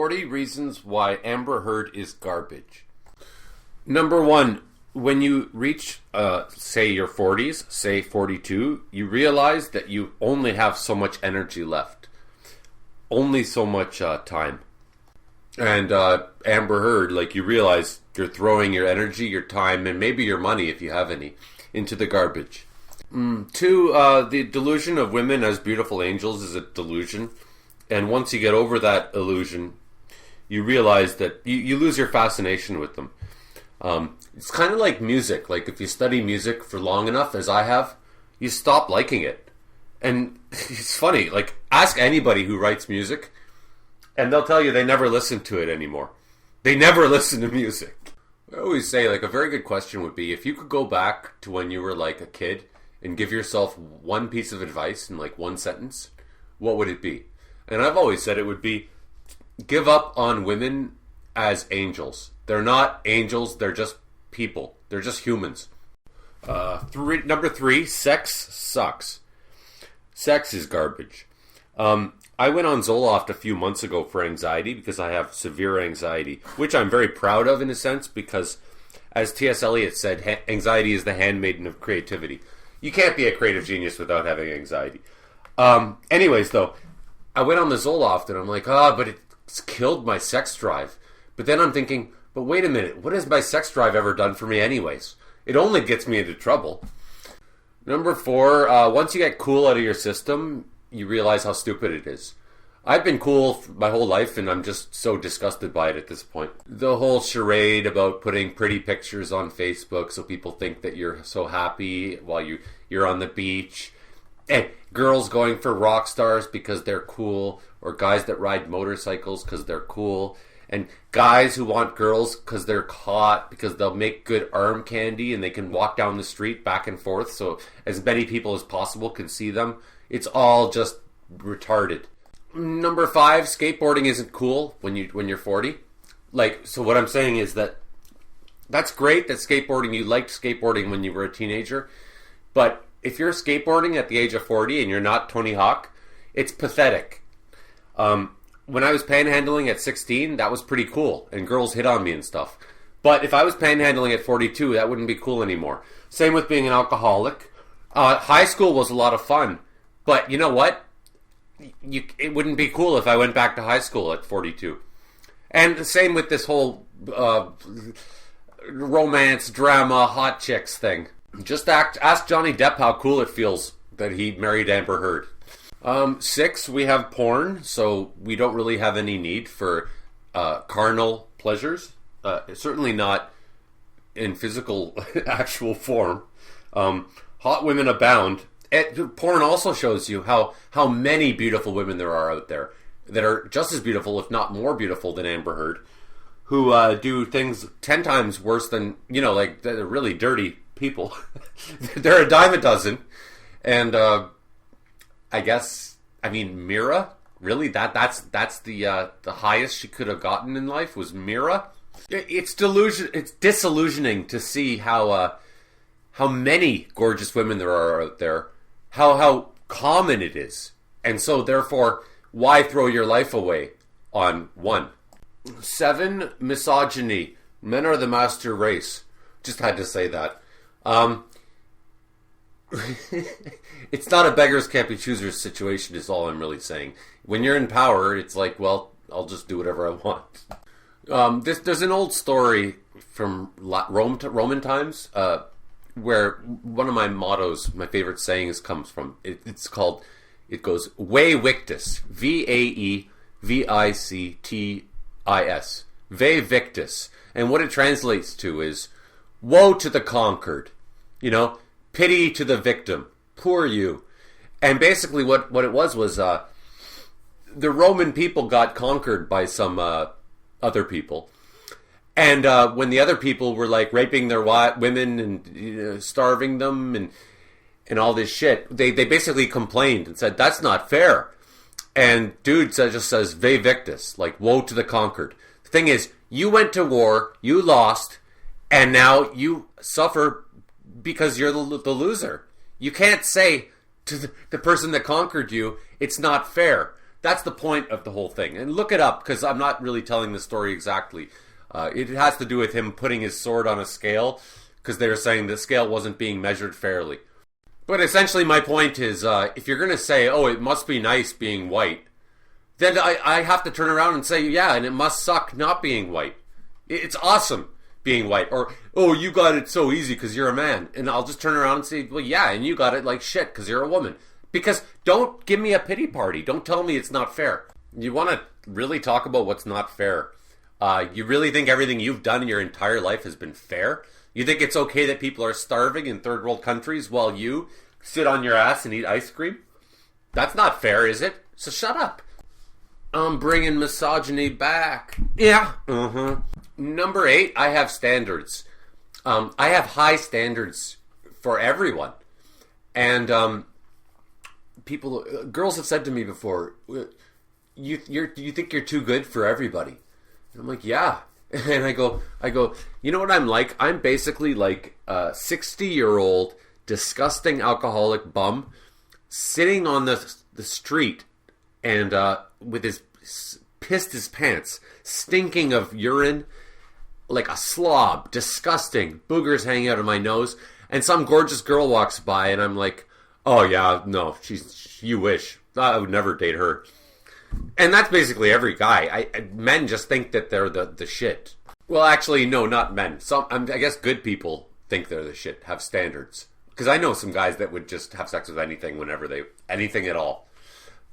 40 reasons why Amber Heard is garbage. Number one, when you reach, say, your 40s, say 42, you realize that you only have so much energy left. Only so much time. And Amber Heard, like, you realize you're throwing your energy, your time, and maybe your money, if you have any, into the garbage. Two, the delusion of women as beautiful angels is a delusion. And once you get over that illusion, you realize that you lose your fascination with them. It's kind of like music. Like, if you study music for long enough, as I have, you stop liking it. And it's funny, like, ask anybody who writes music, and they'll tell you they never listen to it anymore. They never listen to music. I always say, like, a very good question would be, if you could go back to when you were, like, a kid and give yourself one piece of advice in, like, one sentence, what would it be? And I've always said it would be, give up on women as angels. They're not angels, they're just people. They're just humans. Number three, sex sucks. Sex is garbage. I went on Zoloft a few months ago for anxiety because I have severe anxiety, which I'm very proud of in a sense because, as T.S. Eliot said, anxiety is the handmaiden of creativity. You can't be a creative genius without having anxiety. Anyways, though, I went on the Zoloft and I'm like, but it's killed my sex drive. But then I'm thinking, but wait a minute, what has my sex drive ever done for me anyways? It only gets me into trouble. Number four, once you get cool out of your system, you realize how stupid it is. I've been cool my whole life and I'm just so disgusted by it at this point. The whole charade about putting pretty pictures on Facebook so people think that you're so happy while you're on the beach. And girls going for rock stars because they're cool, or guys that ride motorcycles because they're cool, and guys who want girls because they're hot because they'll make good arm candy and they can walk down the street back and forth so as many people as possible can see them. It's all just retarded. Number five, skateboarding isn't cool when you're 40. Like, so what I'm saying is that's great that you liked skateboarding when you were a teenager, but if you're skateboarding at the age of 40 and you're not Tony Hawk, it's pathetic. When I was panhandling at 16, that was pretty cool, and girls hit on me and stuff. But if I was panhandling at 42, that wouldn't be cool anymore. Same with being an alcoholic. High school was a lot of fun, but you know what? It wouldn't be cool if I went back to high school at 42. And the same with this whole romance, drama, hot chicks thing. Just ask Johnny Depp how cool it feels that he married Amber Heard. 6, we have porn, so we don't really have any need for carnal pleasures. Certainly not in physical, actual form. Hot women abound. Porn also shows you how many beautiful women there are out there that are just as beautiful, if not more beautiful than Amber Heard, who do things 10 times worse than, like, they're really dirty people. They're a dime a dozen. And Meera, really, that's the highest she could have gotten in life was Meera. It's disillusioning to see how many gorgeous women there are out there, how common it is, and so therefore, why throw your life away on one? 7, misogyny. Men are the master race. Just had to say that. It's not a beggars can't be choosers situation is all I'm really saying. When you're in power, it's like, well, I'll just do whatever I want. There's an old story from Roman times where one of my mottos, my favorite sayings comes from. It goes, Vae Victis. Vae Victis. Vae Victis. And what it translates to is, woe to the conquered. Pity to the victim. Poor you. And basically what it was the Roman people got conquered by some other people. And when the other people were like raping their women and starving them and all this shit, they basically complained and said, that's not fair. And dude just says, Vae Victis, like, woe to the conquered. The thing is, you went to war, you lost, and now you suffer because you're the loser. You can't say to the person that conquered you, it's not fair. That's the point of the whole thing. And look it up, because I'm not really telling the story exactly. It has to do with him putting his sword on a scale, because they were saying the scale wasn't being measured fairly. But essentially my point is, if you're going to say, oh, it must be nice being white, then I have to turn around and say, yeah, and it must suck not being white. It's awesome being white. Or, oh, you got it so easy because you're a man. And I'll just turn around and say, well, yeah, and you got it like shit because you're a woman. Because don't give me a pity party. Don't tell me it's not fair. You want to really talk about what's not fair? You really think everything you've done in your entire life has been fair? You think it's okay that people are starving in third world countries while you sit on your ass and eat ice cream? That's not fair, is it? So shut up. I'm bringing misogyny back. Yeah. Number 8, I have standards. I have high standards for everyone. And girls have said to me before, you think you're too good for everybody? And I'm like, yeah. And I go, you know what I'm like? I'm basically like a 60-year-old disgusting alcoholic bum sitting on the street and with his pissed his pants, stinking of urine, like a slob, disgusting, boogers hanging out of my nose, and some gorgeous girl walks by, and I'm like, oh yeah, no, you wish. I would never date her. And that's basically every guy. Men just think that they're the shit. Well, actually, no, not men. I guess good people think they're the shit, have standards. Because I know some guys that would just have sex with anything whenever anything at all.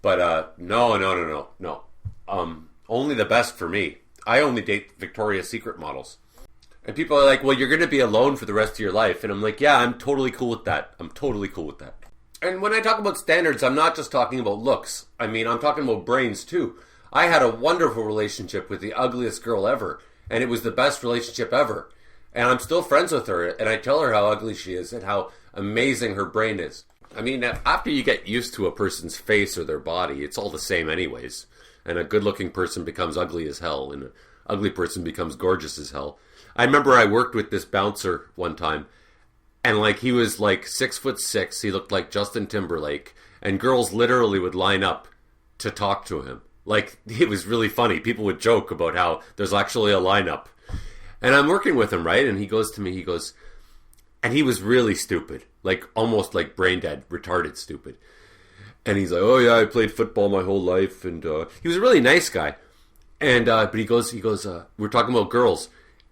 But no. Only the best for me. I only date Victoria's Secret models. And people are like, well, you're going to be alone for the rest of your life. And I'm like, yeah, I'm totally cool with that. And when I talk about standards, I'm not just talking about looks. I mean, I'm talking about brains too. I had a wonderful relationship with the ugliest girl ever. And it was the best relationship ever. And I'm still friends with her. And I tell her how ugly she is and how amazing her brain is. I mean, after you get used to a person's face or their body, it's all the same anyways. And a good-looking person becomes ugly as hell, and an ugly person becomes gorgeous as hell. I remember I worked with this bouncer one time, and like he was like 6'6", he looked like Justin Timberlake, and girls literally would line up to talk to him. Like, it was really funny. People would joke about how there's actually a lineup. And I'm working with him, right? And he goes to me, and he was really stupid, like almost like brain dead, retarded stupid. And he's like, oh yeah, I played football my whole life. And he was a really nice guy. And but he goes, we're talking about girls.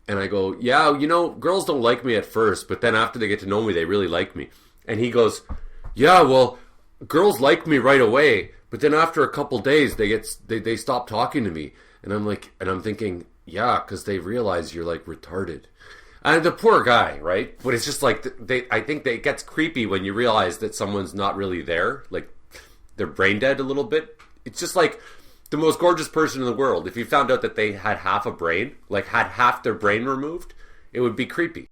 And I go, yeah, you know, girls don't like me at first, but then after they get to know me, they really like me. And he goes, yeah, well, girls like me right away, but then after a couple days, they stop talking to me. And I'm thinking, yeah, because they realize you're like retarded. And the poor guy, right? But it's just like, I think that it gets creepy when you realize that someone's not really there. Like, they're brain dead a little bit. It's just like the most gorgeous person in the world. If you found out that they had half a brain, like had half their brain removed, it would be creepy.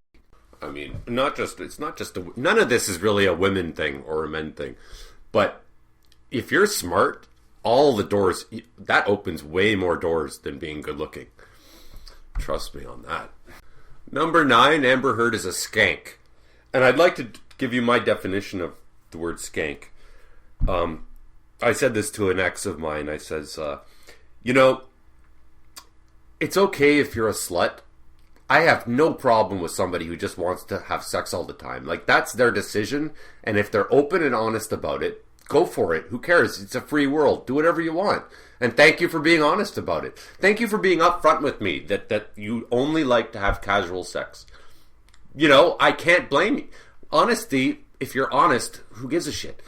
I mean, none of this is really a women thing or a men thing. But if you're smart, all the doors, that opens way more doors than being good looking. Trust me on that. Number 9, Amber Heard is a skank. And I'd like to give you my definition of the word skank. I said this to an ex of mine. I says, you know, it's okay if you're a slut. I have no problem with somebody who just wants to have sex all the time. Like, that's their decision. And if they're open and honest about it, go for it. Who cares? It's a free world. Do whatever you want. And thank you for being honest about it. Thank you for being upfront with me that you only like to have casual sex. You know, I can't blame you. Honesty, if you're honest, who gives a shit?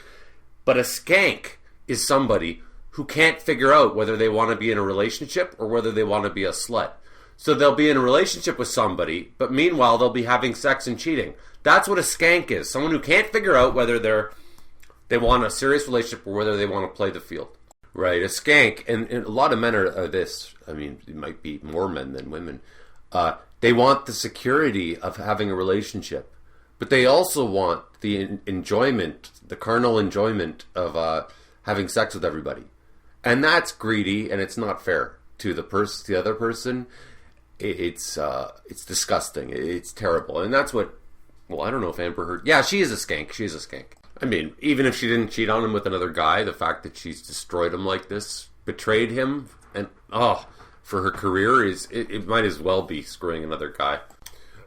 But a skank is somebody who can't figure out whether they want to be in a relationship or whether they want to be a slut. So they'll be in a relationship with somebody, but meanwhile they'll be having sex and cheating. That's what a skank is. Someone who can't figure out whether they want a serious relationship or whether they want to play the field. Right, a skank, and a lot of men are this. I mean, it might be more men than women. They want the security of having a relationship, but they also want the enjoyment, the carnal enjoyment of having sex with everybody. And that's greedy, and it's not fair to the other person. It's disgusting. It's terrible. And that's what, well, I don't know if Amber Heard, yeah, she is a skank. She's a skank. I mean, even if she didn't cheat on him with another guy, the fact that she's destroyed him like this, betrayed him, and for her career, it might as well be screwing another guy.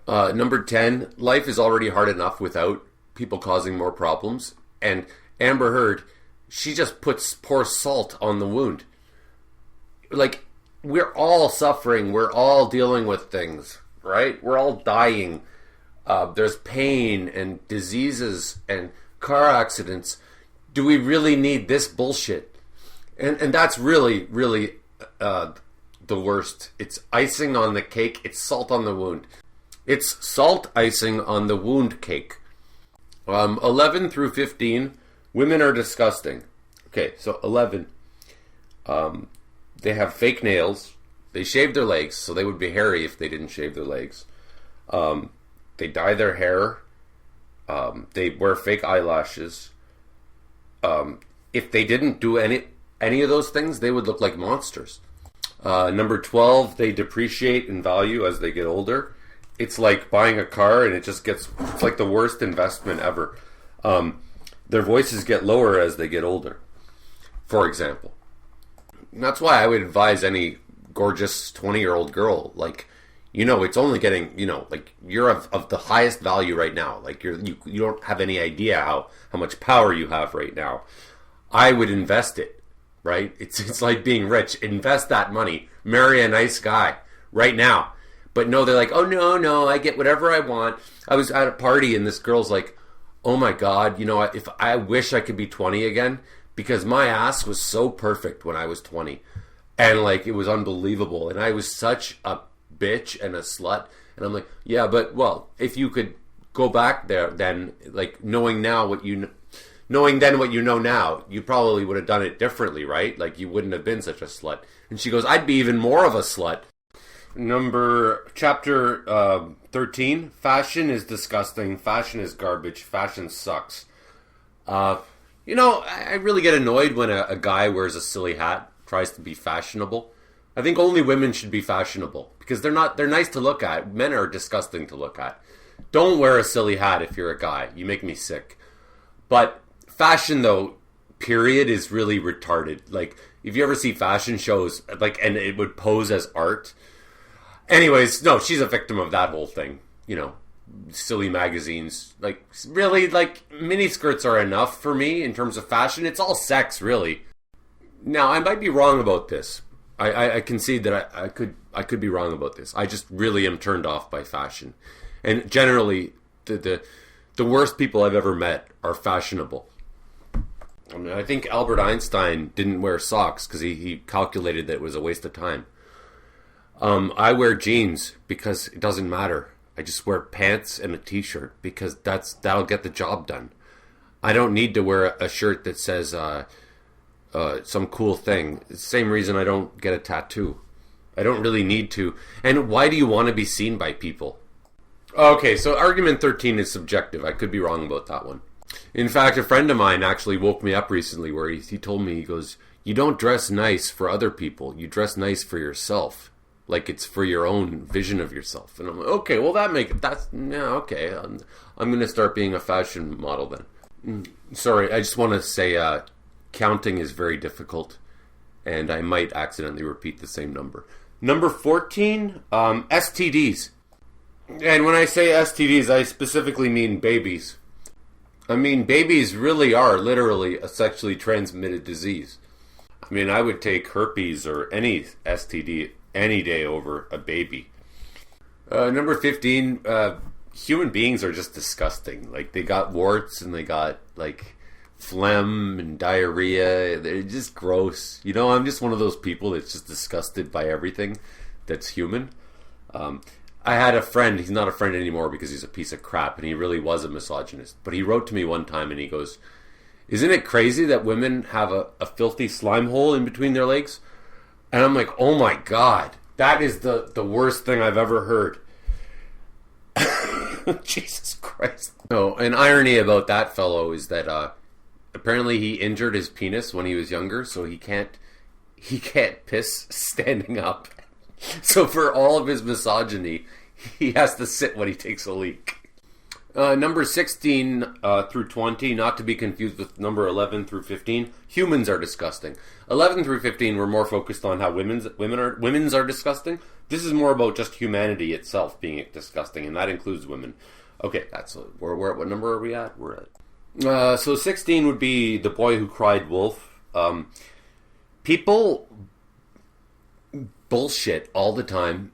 Number 10, life is already hard enough without people causing more problems. And Amber Heard, she just pours salt on the wound. Like, we're all suffering. We're all dealing with things, right? We're all dying. There's pain and diseases and car accidents. Do we really need this bullshit? And that's really, really the worst. It's icing on the cake. It's salt on the wound. It's salt icing on the wound cake. 11 through 15, women are disgusting. Okay, so 11. They have fake nails. They shave their legs, so they would be hairy if they didn't shave their legs. They dye their hair. They wear fake eyelashes. If they didn't do any of those things, they would look like monsters. Number 12, they depreciate in value as they get older. It's like buying a car, and it's like the worst investment ever. Their voices get lower as they get older, for example. And that's why I would advise any gorgeous 20-year-old girl, like, it's only getting, like, you're of the highest value right now. Like, you don't have any idea how much power you have right now. I would invest it, right? It's like being rich. Invest that money. Marry a nice guy right now. But no, they're like, oh, no, I get whatever I want. I was at a party, and this girl's like, oh, my God, if I wish I could be 20 again, because my ass was so perfect when I was 20. And, like, it was unbelievable. And I was such a bitch and a slut. And I'm like, yeah, but, well, if you could go back there, then, like, knowing then what you know now, you probably would have done it differently, right? Like, you wouldn't have been such a slut. And she goes, I'd be even more of a slut. Chapter 13, fashion is disgusting. Fashion is garbage. Fashion sucks. I really get annoyed when a guy wears a silly hat, tries to be fashionable. I think only women should be fashionable because they're nice to look at. Men are disgusting to look at. Don't wear a silly hat if you're a guy. You make me sick. But fashion, though, period, is really retarded. Like, if you ever see fashion shows, like, and it would pose as art. Anyways, no, she's a victim of that whole thing. Silly magazines. Like, really, like, miniskirts are enough for me in terms of fashion. It's all sex, really. Now, I might be wrong about this. I concede that I could be wrong about this. I just really am turned off by fashion. And generally, the worst people I've ever met are fashionable. I mean, I think Albert Einstein didn't wear socks because he calculated that it was a waste of time. I wear jeans because it doesn't matter. I just wear pants and a t-shirt because that'll get the job done. I don't need to wear a shirt that says some cool thing. It's the same reason I don't get a tattoo. I don't really need to. And why do you want to be seen by people? Okay, so argument 13 is subjective. I could be wrong about that one. In fact, a friend of mine actually woke me up recently where he told me, he goes, you don't dress nice for other people. You dress nice for yourself. Like it's for your own vision of yourself. And I'm like, okay, well okay. I'm going to start being a fashion model then. Sorry, I just want to say counting is very difficult. And I might accidentally repeat the same number. Number 14, STDs. And when I say STDs, I specifically mean babies. I mean, babies really are literally a sexually transmitted disease. I mean, I would take herpes or any STD any day over a baby. Number 15, human beings are just disgusting. Like, they got warts and they got, like, phlegm and diarrhea. They're just gross. I'm just one of those people that's just disgusted by everything that's human. I had a friend, he's not a friend anymore because he's a piece of crap, and he really was a misogynist. But he wrote to me one time and he goes, isn't it crazy that women have a filthy slime hole in between their legs? And I'm like, oh my God, that is the worst thing I've ever heard. Jesus Christ. No, an irony about that fellow is that apparently he injured his penis when he was younger, so he can't piss standing up. So for all of his misogyny, he has to sit when he takes a leak. Number 16 through 20, not to be confused with number 11 through 15. Humans are disgusting. 11 through 15 were more focused on how women's are disgusting. This is more about just humanity itself being disgusting, and that includes women. Okay, that's what number are we at? We're at so 16 would be The Boy Who Cried Wolf. People bullshit all the time,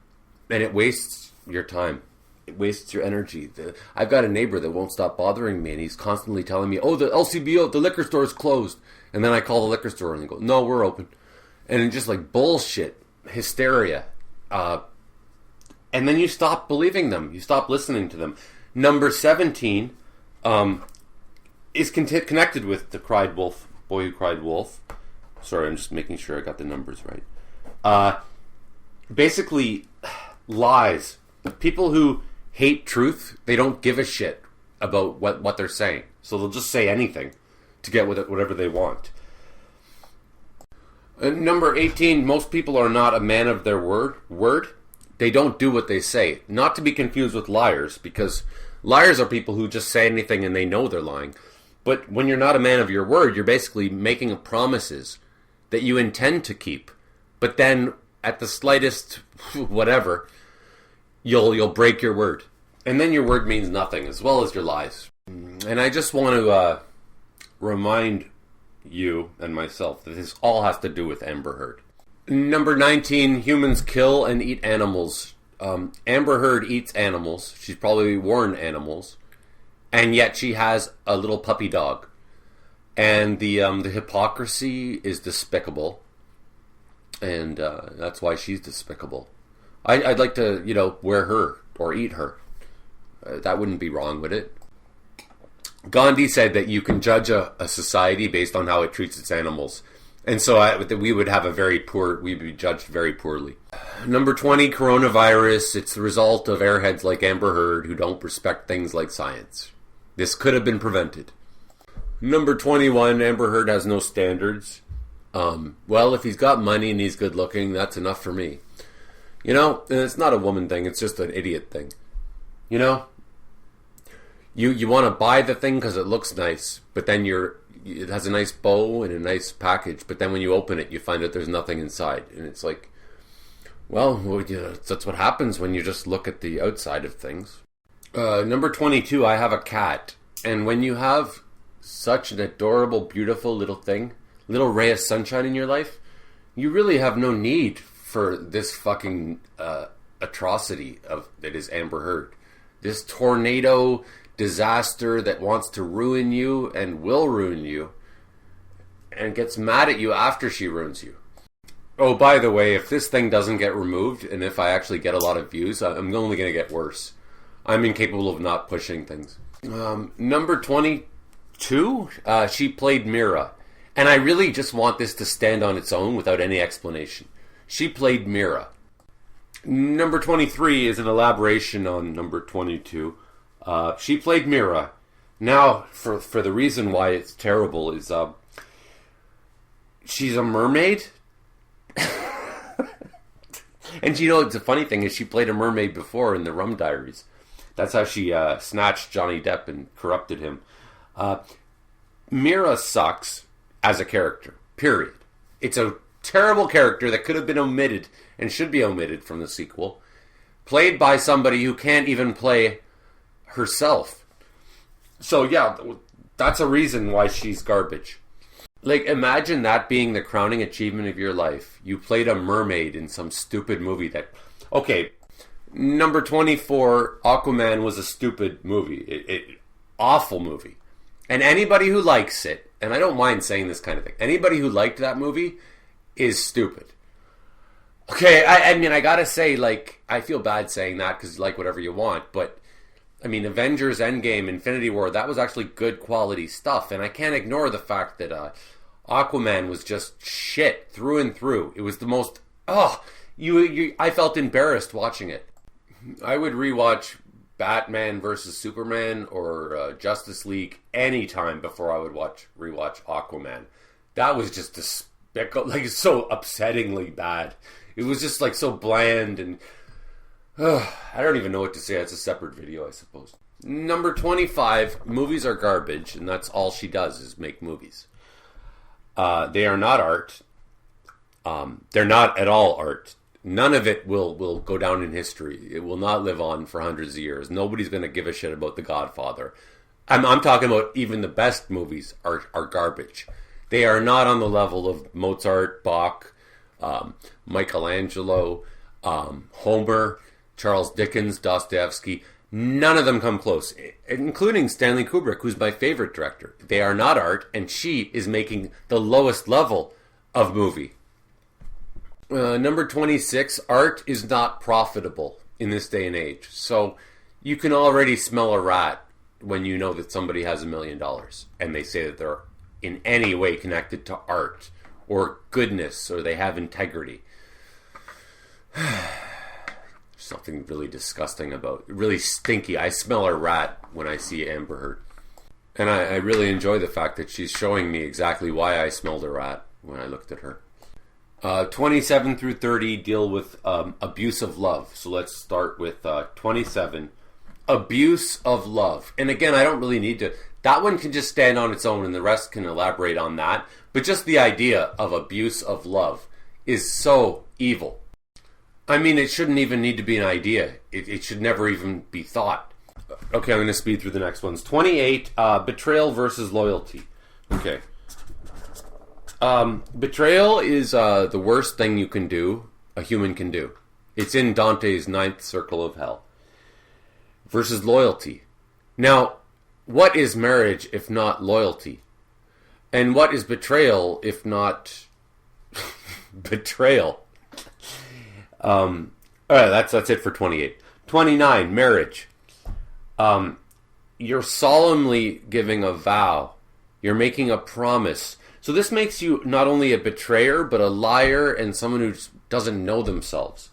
and it wastes your time. It wastes your energy. I've got a neighbor that won't stop bothering me, and he's constantly telling me, "Oh, the LCBO, the liquor store is closed." And then I call the liquor store, and they go, "No, we're open." And it's just like bullshit, hysteria. And then you stop believing them. You stop listening to them. Number 17 is connected with the Boy Who Cried Wolf. Sorry, I'm just making sure I got the numbers right. Basically, lies. People who hate truth, they don't give a shit about what they're saying. So they'll just say anything to get whatever they want. Number 18, most people are not a man of their word. They don't do what they say. Not to be confused with liars, because liars are people who just say anything and they know they're lying. But when you're not a man of your word, you're basically making promises that you intend to keep. But then at the slightest whatever, you'll break your word. And then your word means nothing, as well as your lies. And I just want to remind you and myself that this all has to do with Amber Heard. Number 19, humans kill and eat animals. Amber Heard eats animals. She's probably worn animals. And yet she has a little puppy dog. And the hypocrisy is despicable. And that's why she's despicable. I'd like to, wear her or eat her. That wouldn't be wrong, would it? Gandhi said that you can judge a society based on how it treats its animals. And so we would we'd be judged very poorly. Number 20, coronavirus. It's the result of airheads like Amber Heard who don't respect things like science. This could have been prevented. Number 21, Amber Heard has no standards. Well, if he's got money and he's good looking, that's enough for me. And it's not a woman thing, it's just an idiot thing. You want to buy the thing because it looks nice, but then it has a nice bow and a nice package, but then when you open it, you find that there's nothing inside. And it's like, well, that's what happens when you just look at the outside of things. Number 22, I have a cat. And when you have such an adorable, beautiful little thing, little ray of sunshine in your life, you really have no need for this fucking atrocity that is Amber Heard. This tornado disaster that wants to ruin you and will ruin you and gets mad at you after she ruins you. Oh, by the way, if this thing doesn't get removed and if I actually get a lot of views, I'm only going to get worse. I'm incapable of not pushing things. Number 22, she played Meera. And I really just want this to stand on its own without any explanation. She played Meera. Number 23 is an elaboration on number 22. She played Meera. Now, for the reason why it's terrible is she's a mermaid. And the funny thing is she played a mermaid before in the Rum Diaries. That's how she snatched Johnny Depp and corrupted him. Meera sucks as a character, period. It's a terrible character that could have been omitted and should be omitted from the sequel. Played by somebody who can't even play herself. So yeah, that's a reason why she's garbage. Like, imagine that being the crowning achievement of your life. You played a mermaid in some stupid movie that... Okay, number 24, Aquaman was a stupid movie. Awful movie. And anybody who likes it, and I don't mind saying this kind of thing, anybody who liked that movie is stupid. Okay, I mean, I gotta say, I feel bad saying that because you like whatever you want, but... I mean, Avengers, Endgame, Infinity War, that was actually good quality stuff. And I can't ignore the fact that Aquaman was just shit through and through. It was the most... I felt embarrassed watching it. I would rewatch Batman versus Superman or Justice League anytime before I would rewatch Aquaman. That was just despicable. So upsettingly bad. It was just so bland and... I don't even know what to say. It's a separate video, I suppose. Number 25, movies are garbage, and that's all she does is make movies. They are not art. They're not at all art. None of it will go down in history. It will not live on for hundreds of years. Nobody's going to give a shit about The Godfather. I'm talking about even the best movies are garbage. They are not on the level of Mozart, Bach, Michelangelo, Homer, Charles Dickens, Dostoevsky. None of them come close, including Stanley Kubrick, who's my favorite director. They are not art, and she is making the lowest level of movie. Number 26, art is not profitable in this day and age. So you can already smell a rat when you know that somebody has $1 million and they say that they're in any way connected to art or goodness or they have integrity. Something really disgusting about, really stinky. I smell a rat when I see Amber Heard. And I really enjoy the fact that she's showing me exactly why I smelled a rat when I looked at her. 27 through 30 deal with abuse of love. So let's start with 27. Abuse of love. And again, I don't really need to... That one can just stand on its own and the rest can elaborate on that. But just the idea of abuse of love is so evil. I mean, it shouldn't even need to be an idea. It should never even be thought. Okay, I'm going to speed through the next ones. 28, betrayal versus loyalty. Okay. Betrayal is the worst thing you can do, a human can do. It's in Dante's ninth circle of hell. Versus loyalty. Now, what is marriage if not loyalty? And what is betrayal if not betrayal? Alright, that's it for 28. 29, marriage. You're solemnly giving a vow. You're making a promise. So this makes you not only a betrayer, but a liar and someone who doesn't know themselves.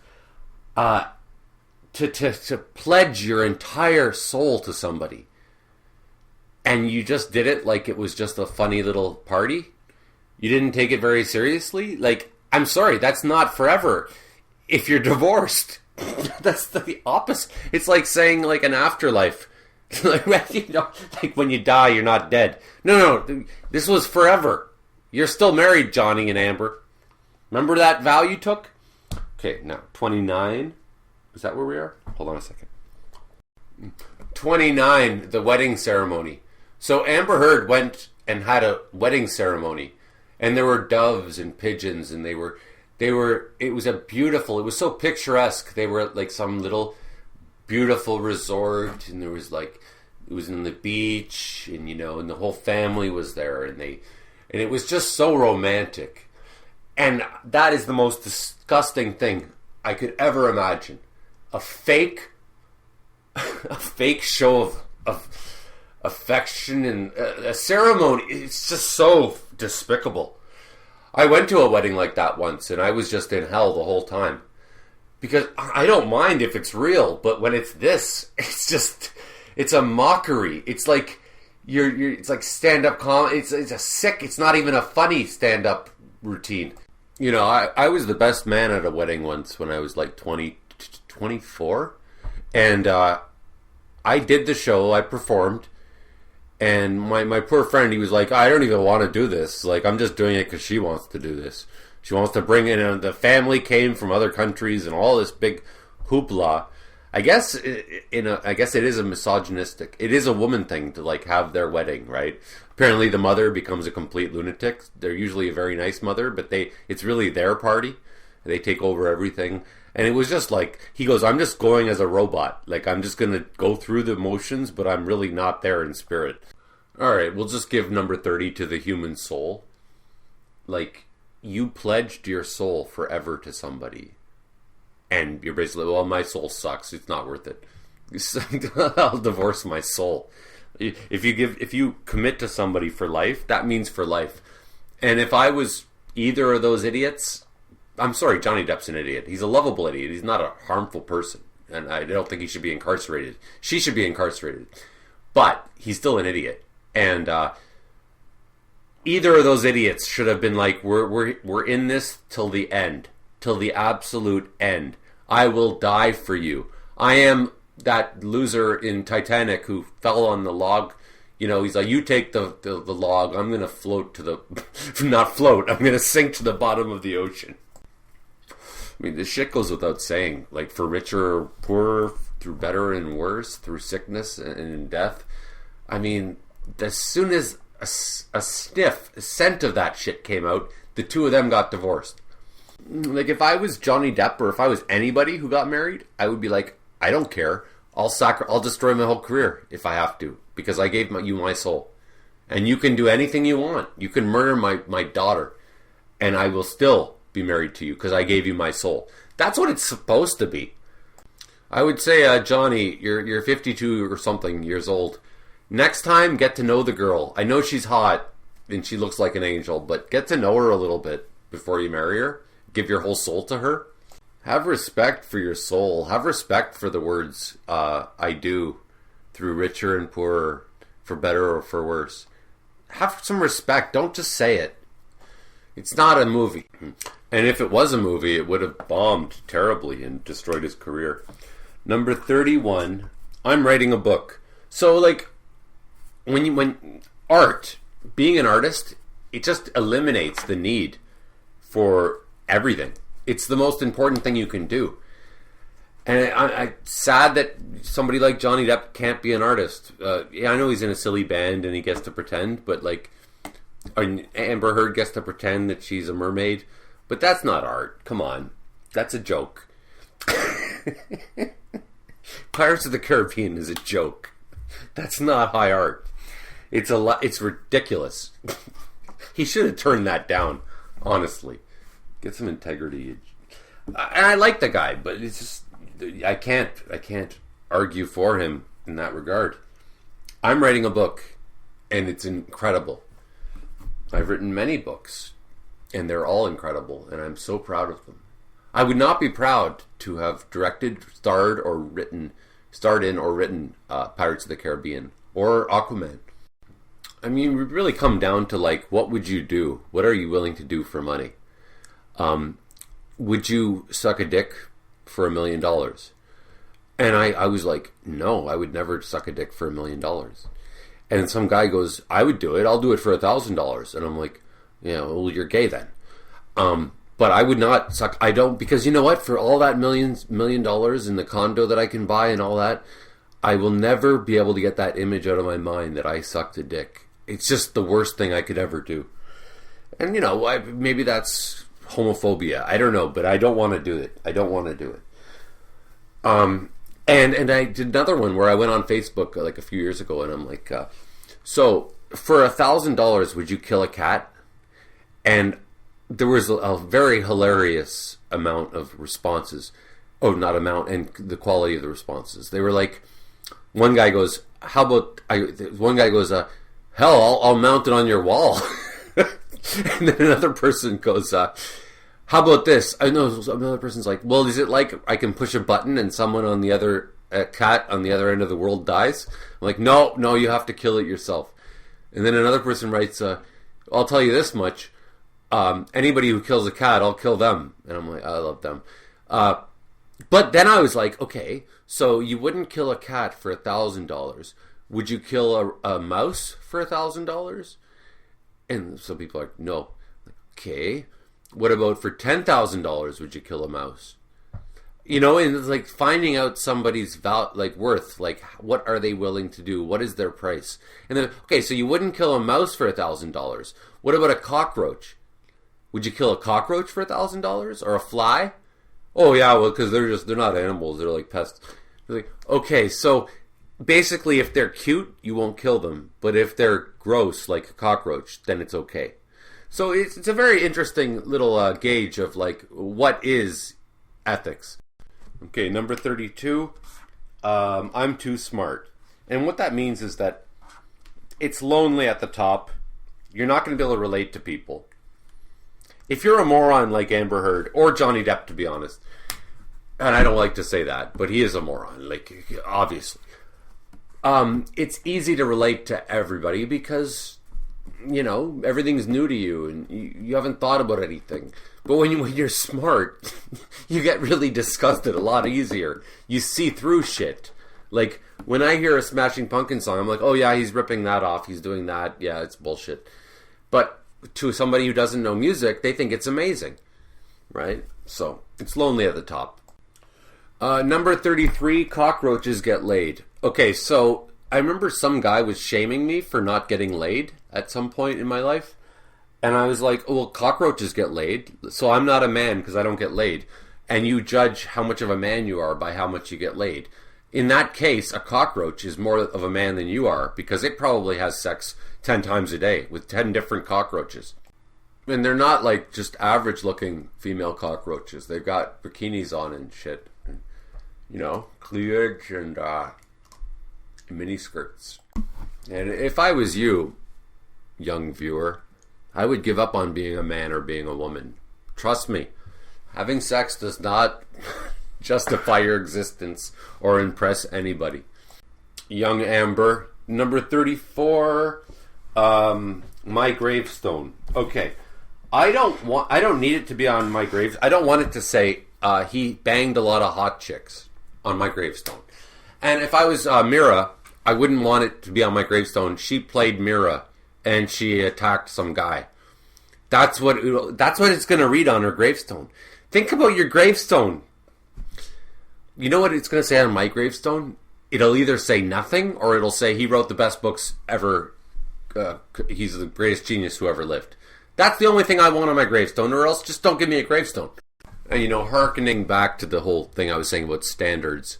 To pledge your entire soul to somebody. And you just did it like it was just a funny little party? You didn't take it very seriously? Like, I'm sorry, that's not forever. If you're divorced, that's the opposite. It's like saying like an afterlife. Like when you die, you're not dead. No, this was forever. You're still married, Johnny and Amber. Remember that vow you took? Okay, now 29. Is that where we are? Hold on a second. 29, the wedding ceremony. So Amber Heard went and had a wedding ceremony, and there were doves and pigeons, and it was it was so picturesque. They were at like some little beautiful resort, and there was like, it was in the beach, and and the whole family was there, and it was just so romantic. And that is the most disgusting thing I could ever imagine. A fake show of affection and a ceremony. It's just so despicable. I went to a wedding like that once, and I was just in hell the whole time. Because I don't mind if it's real, but when it's this, it's a mockery. It's like it's like stand-up comedy. It's not even a funny stand-up routine. I was the best man at a wedding once when I was like 24. And I did the show, I performed. And my poor friend, he was like, I don't even want to do this. Like, I'm just doing it because she wants to do this. She wants to bring in, the family came from other countries and all this big hoopla. I guess it is a misogynistic, it is a woman thing to like have their wedding, right? Apparently the mother becomes a complete lunatic. They're usually a very nice mother, but it's really their party. They take over everything. And it was just like, he goes, I'm just going as a robot. Like, I'm just going to go through the motions, but I'm really not there in spirit. Alright, we'll just give number 30 to the human soul. Like, you pledged your soul forever to somebody. And you're basically, well, my soul sucks. It's not worth it. I'll divorce my soul. If you commit to somebody for life, that means for life. And if I was either of those idiots, I'm sorry, Johnny Depp's an idiot. He's a lovable idiot. He's not a harmful person. And I don't think he should be incarcerated. She should be incarcerated. But he's still an idiot. And either of those idiots should have been like, we're in this till the end. Till the absolute end. I will die for you. I am that loser in Titanic who fell on the log. You know, he's like, you take the log, I'm going to float to the... not float, I'm going to sink to the bottom of the ocean. I mean, this shit goes without saying. Like, for richer or poorer, through better and worse, through sickness and death. I mean, as soon as a scent of that shit came out, the two of them got divorced. Like, if I was Johnny Depp or if I was anybody who got married, I would be like, I don't care. I'll destroy my whole career if I have to, because I gave you my soul. And you can do anything you want. You can murder my daughter, and I will still be married to you because I gave you my soul. That's what it's supposed to be. I would say, Johnny, you're 52 or something years old. Next time, get to know the girl. I know she's hot and she looks like an angel, but get to know her a little bit before you marry her. Give your whole soul to her. Have respect for your soul. Have respect for the words, I do, through richer and poorer, for better or for worse. Have some respect. Don't just say it. It's not a movie. And if it was a movie, it would have bombed terribly and destroyed his career. Number 31, I'm writing a book. So, like, when art, being an artist, it just eliminates the need for everything. It's the most important thing you can do. And I'm sad that somebody like Johnny Depp can't be an artist. Yeah, I know he's in a silly band and he gets to pretend, but like Amber Heard gets to pretend that she's a mermaid. But that's not art. Come on. That's a joke. Pirates of the Caribbean is a joke. That's not high art. It's ridiculous. He should have turned that down, honestly. Get some integrity. And I like the guy, but it's just I can't argue for him in that regard. I'm writing a book, and it's incredible. I've written many books, and they're all incredible, and I'm so proud of them. I would not be proud to have directed, starred in or written Pirates of the Caribbean or Aquaman. I mean, we really come down to like, what would you do? What are you willing to do for money? Would you suck a dick for $1 million? And I was like, no, I would never suck a dick for $1 million. And some guy goes, I would do it. I'll do it for $1,000. And I'm like, yeah, well, you're gay then. But I would not suck. I don't, because you know what? For all that $1 million in the condo that I can buy and all that, I will never be able to get that image out of my mind that I sucked a dick. It's just the worst thing I could ever do. And, you know, maybe that's homophobia. I don't know, but I don't want to do it. I don't want to do it. And I did another one where I went on Facebook like a few years ago, and I'm like, so for $1,000, would you kill a cat? And there was a very hilarious amount of responses. Oh, not amount, and the quality of the responses. They were like, one guy goes, how about, one guy goes, hell, I'll mount it on your wall. And then another person goes, how about this? I know another person's like, well, is it like I can push a button and someone on the other cat on the other end of the world dies? I'm like, no, you have to kill it yourself. And then another person writes, I'll tell you this much. Anybody who kills a cat, I'll kill them. And I'm like, I love them. But then I was like, okay, so you wouldn't kill a cat for $1,000. Would you kill a mouse for $1,000? And some people are like, no. Okay. What about for $10,000 would you kill a mouse? You know, and it's like finding out somebody's worth. Like, what are they willing to do? What is their price? And then, okay, so you wouldn't kill a mouse for $1,000. What about a cockroach? Would you kill a cockroach for $1,000 or a fly? Oh yeah, well, because they're not animals. They're like pests. They're like, okay, so basically, if they're cute, you won't kill them. But if they're gross, like a cockroach, then it's okay. So it's a very interesting little gauge of like, what is ethics? Okay, number 32, I'm too smart. And what that means is that it's lonely at the top. You're not going to be able to relate to people. If you're a moron like Amber Heard, or Johnny Depp, to be honest, and I don't like to say that, but he is a moron, like, obviously. It's easy to relate to everybody because, you know, everything's new to you and you haven't thought about anything. But when you're smart, you get really disgusted a lot easier. You see through shit. Like, when I hear a Smashing Pumpkins song, I'm like, oh yeah, he's ripping that off, he's doing that, yeah, it's bullshit. But to somebody who doesn't know music, they think it's amazing, right? So, it's lonely at the top. Number 33, cockroaches get laid. Okay, so I remember some guy was shaming me for not getting laid at some point in my life. And I was like, oh, well, cockroaches get laid, so I'm not a man because I don't get laid. And you judge how much of a man you are by how much you get laid. In that case, a cockroach is more of a man than you are because it probably has sex 10 times a day with 10 different cockroaches. And they're not like just average looking female cockroaches. They've got bikinis on and shit. And, you know, cleavage and mini skirts. And if I was you, young viewer, I would give up on being a man or being a woman. Trust me, having sex does not justify your existence or impress anybody. Young Amber, number 34, my gravestone. Okay, I don't need it to be on my grave. I don't want it to say he banged a lot of hot chicks on my gravestone. And if I was Meera, I wouldn't want it to be on my gravestone. She played Meera and she attacked some guy. That's what it's going to read on her gravestone. Think about your gravestone. You know what it's going to say on my gravestone? It'll either say nothing or it'll say he wrote the best books ever. He's the greatest genius who ever lived. That's the only thing I want on my gravestone, or else just don't give me a gravestone. And, you know, hearkening back to the whole thing I was saying about standards,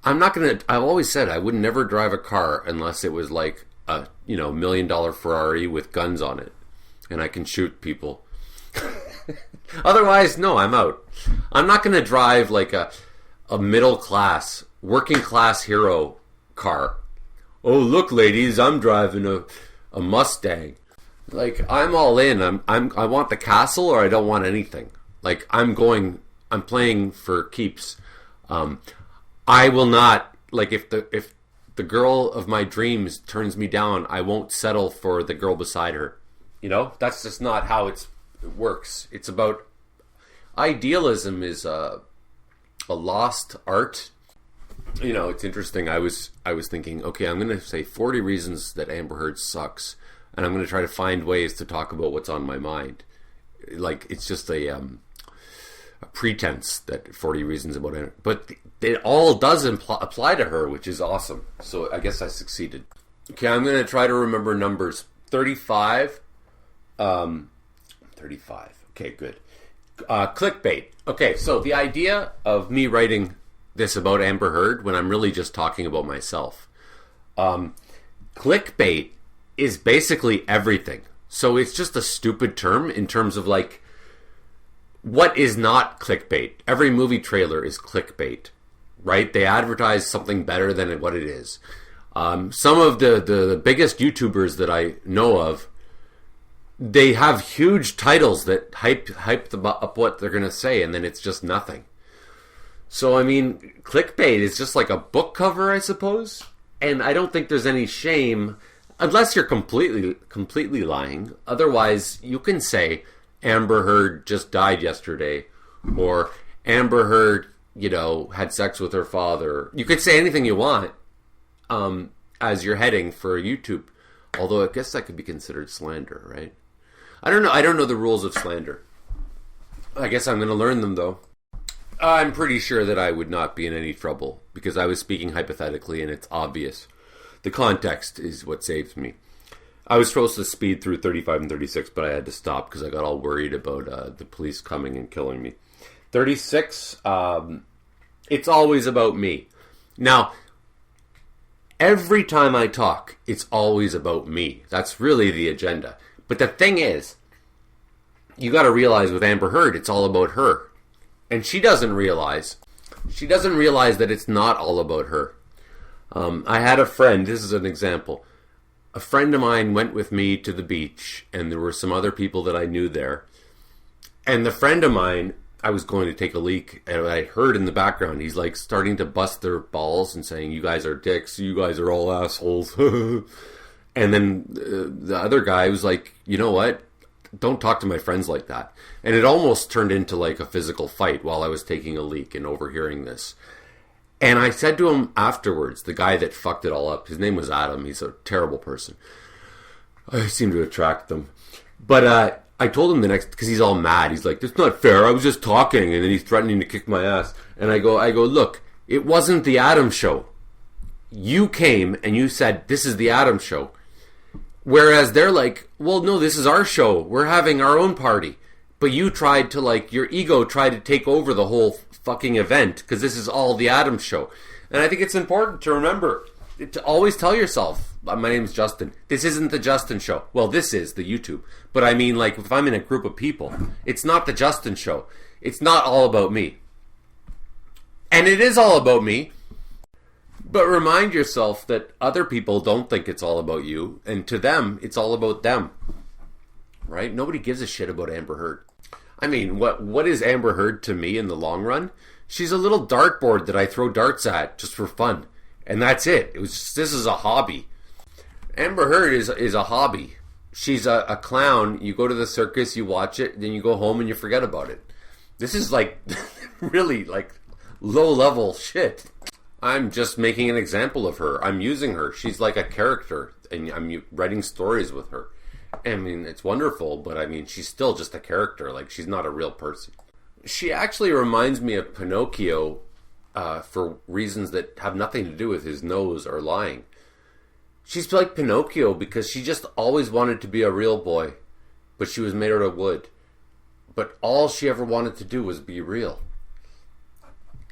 I've always said I would never drive a car unless it was like a, $1 million Ferrari with guns on it and I can shoot people. Otherwise, no, I'm out. I'm not going to drive like a middle class, working class hero car. Oh, look, ladies, I'm driving a Mustang. Like, I'm all in. I want the castle or I don't want anything. Like, I'm playing for keeps. I will not, like, if the girl of my dreams turns me down, I won't settle for the girl beside her. You know, that's just not how it works. It's about idealism is a lost art. You know, it's interesting. I was thinking, okay, I'm going to say 40 reasons that Amber Heard sucks, and I'm going to try to find ways to talk about what's on my mind. Like, it's just a pretense that 40 reasons about it, but it all does apply to her, which is awesome. So I guess I succeeded. Okay, I'm going to try to remember numbers. 35. 35. Okay, good. Clickbait. Okay, so the idea of me writing this about Amber Heard when I'm really just talking about myself. Clickbait is basically everything. So it's just a stupid term in terms of like, what is not clickbait? Every movie trailer is clickbait, right? They advertise something better than what it is. Some of the biggest YouTubers that I know of, they have huge titles that hype them up what they're going to say, and then it's just nothing. So, I mean, clickbait is just like a book cover, I suppose. And I don't think there's any shame, unless you're completely lying. Otherwise, you can say, Amber Heard just died yesterday, or Amber Heard, had sex with her father. You could say anything you want as your heading for YouTube. Although I guess that could be considered slander, right? I don't know. I don't know the rules of slander. I guess I'm going to learn them, though. I'm pretty sure that I would not be in any trouble because I was speaking hypothetically and it's obvious. The context is what saves me. I was supposed to speed through 35 and 36, but I had to stop because I got all worried about the police coming and killing me. 36, it's always about me. Now, every time I talk, it's always about me. That's really the agenda. But the thing is, you got to realize with Amber Heard, it's all about her. And she doesn't realize that it's not all about her. I had a friend, this is an example. A friend of mine went with me to the beach, and there were some other people that I knew there. And the friend of mine, I was going to take a leak, and I heard in the background, he's like starting to bust their balls and saying, you guys are dicks, you guys are all assholes. And then the other guy was like, you know what? Don't talk to my friends like that. And it almost turned into like a physical fight while I was taking a leak and overhearing this. And I said to him afterwards, the guy that fucked it all up, his name was Adam. He's a terrible person. I seem to attract them. But I told him the next, because he's all mad. He's like, "That's not fair. I was just talking." And then he's threatening to kick my ass. And I go, "Look, it wasn't the Adam show. You came and you said, this is the Adam show." Whereas they're like, "Well, no, this is our show. We're having our own party." But you tried to, like, your ego tried to take over the whole fucking event because this is all the Adam show. And I think it's important to remember, to always tell yourself, "My name's Justin. This isn't the Justin show." Well, this is the YouTube. But I mean, like, if I'm in a group of people, it's not the Justin show. It's not all about me. And it is all about me. But remind yourself that other people don't think it's all about you. And to them, it's all about them. Right? Nobody gives a shit about Amber Heard. I mean, what is Amber Heard to me in the long run? She's a little dartboard that I throw darts at just for fun. And that's it. This is a hobby. Amber Heard is a hobby. She's a clown. You go to the circus, you watch it, then you go home and you forget about it. This is like really like low-level shit. I'm just making an example of her. I'm using her. She's like a character, and I'm writing stories with her. I mean, it's wonderful, but I mean, she's still just a character. Like, she's not a real person. She actually reminds me of Pinocchio for reasons that have nothing to do with his nose or lying. She's like Pinocchio because she just always wanted to be a real boy, but she was made out of wood. But all she ever wanted to do was be real.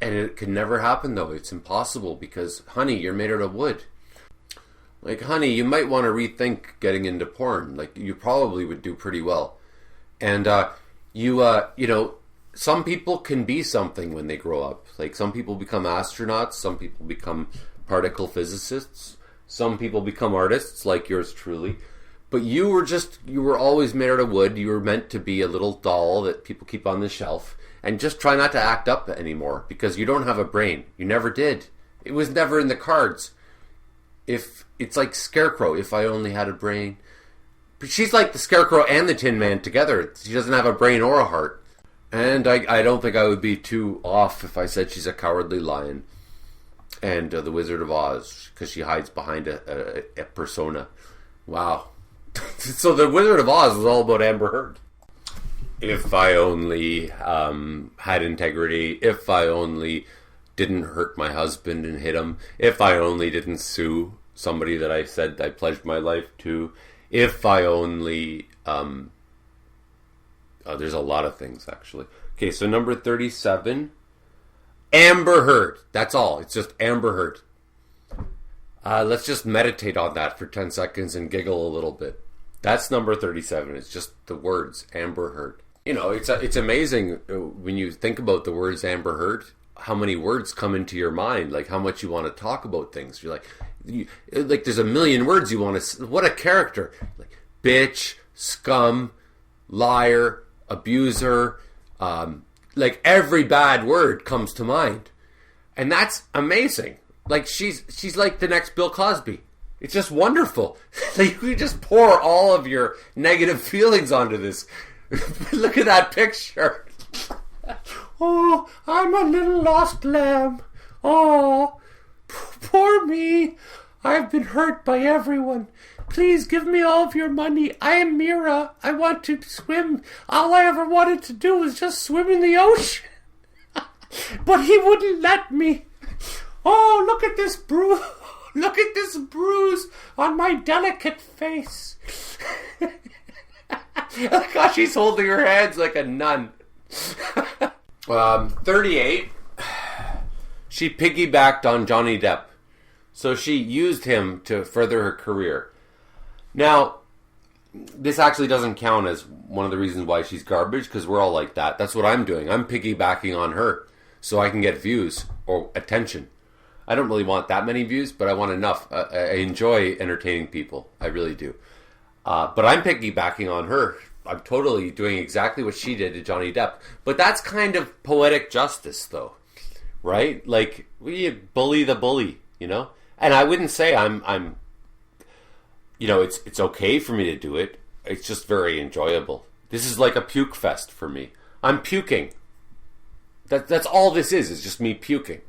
And it could never happen, though. It's impossible because, honey, you're made out of wood. Like, honey, you might want to rethink getting into porn. Like, you probably would do pretty well. And, you know, some people can be something when they grow up. Like, some people become astronauts. Some people become particle physicists. Some people become artists, like yours truly. But you were always made out of wood. You were meant to be a little doll that people keep on the shelf. And just try not to act up anymore because you don't have a brain. You never did. It was never in the cards. If it's like Scarecrow, if I only had a brain. But she's like the Scarecrow and the Tin Man together. She doesn't have a brain or a heart. And I don't think I would be too off if I said she's a cowardly lion. And the Wizard of Oz, because she hides behind a persona. Wow. So the Wizard of Oz was all about Amber Heard. If I only had integrity, if I only didn't hurt my husband and hit him, if I only didn't sue somebody that I said I pledged my life to, if I only... there's a lot of things, actually. Okay, so number 37, Amber Heard. That's all. It's just Amber Heard. Let's just meditate on that for 10 seconds and giggle a little bit. That's number 37. It's just the words, Amber Heard. You know, it's amazing when you think about the words Amber Heard, how many words come into your mind, like how much you want to talk about things. You're like, there's a million words you want to, what a character. Like, bitch, scum, liar, abuser, like every bad word comes to mind. And that's amazing. Like, she's like the next Bill Cosby. It's just wonderful. Like, you just pour all of your negative feelings onto this. Look at that picture. Oh, I'm a little lost lamb. Oh, poor me. I've been hurt by everyone. Please give me all of your money. I am Meera. I want to swim. All I ever wanted to do was just swim in the ocean. But he wouldn't let me. Oh, look at this bruise. Look at this bruise on my delicate face. Look how she's holding her hands like a nun. 38. She piggybacked on Johnny Depp. So she used him to further her career. Now, this actually doesn't count as one of the reasons why she's garbage, because we're all like that. That's what I'm doing. I'm piggybacking on her so I can get views or attention. I don't really want that many views, but I want enough. I enjoy entertaining people. I really do. But I'm piggybacking on her. I'm totally doing exactly what she did to Johnny Depp. But that's kind of poetic justice, though. Right? Like, we bully the bully, you know? And I wouldn't say I'm you know, it's okay for me to do it. It's just very enjoyable. This is like a puke fest for me. I'm puking. That's all this is just me puking.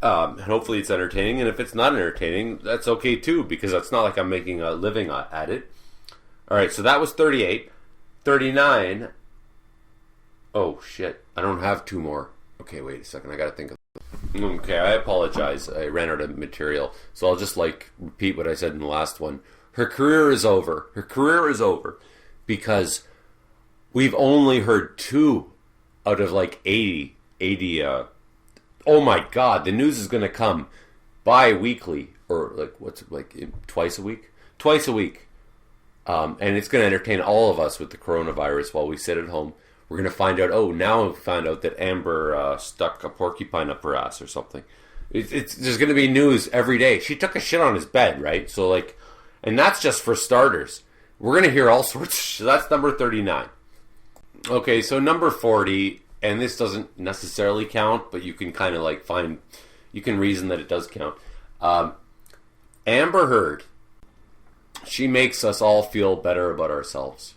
And hopefully it's entertaining. And if it's not entertaining, that's okay too, because it's not like I'm making a living at it. All right, so that was 38. 39. Oh, shit. I don't have two more. Okay, wait a second. I got to think of... Okay, I apologize. I ran out of material. So I'll just, repeat what I said in the last one. Her career is over. Her career is over because we've only heard 2 out of, 80... oh, my God. The news is going to come bi-weekly. Or, twice a week? Twice a week. And it's going to entertain all of us with the coronavirus while we sit at home. We're going to find out, now we found out that Amber stuck a porcupine up her ass or something. There's going to be news every day. She took a shit on his bed, right? So, and that's just for starters. We're going to hear all sorts of shit. That's number 39. Okay, so number 40, and this doesn't necessarily count, but you can kind of you can reason that it does count. Amber Heard. She makes us all feel better about ourselves.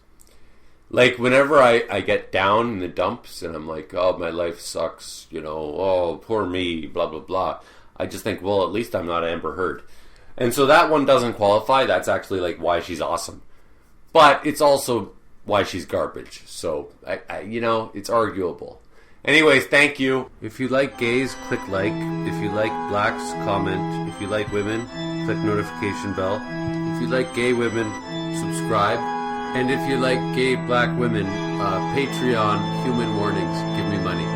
Whenever I get down in the dumps and I'm like, oh, my life sucks, oh, poor me, blah, blah, blah. I just think, well, at least I'm not Amber Heard. And so that one doesn't qualify. That's actually, why she's awesome. But it's also why she's garbage. So, it's arguable. Anyways, thank you. If you like gays, click like. If you like blacks, comment. If you like women, click notification bell. If you like gay women, subscribe. And if you like gay black women, Patreon, human warnings, give me money.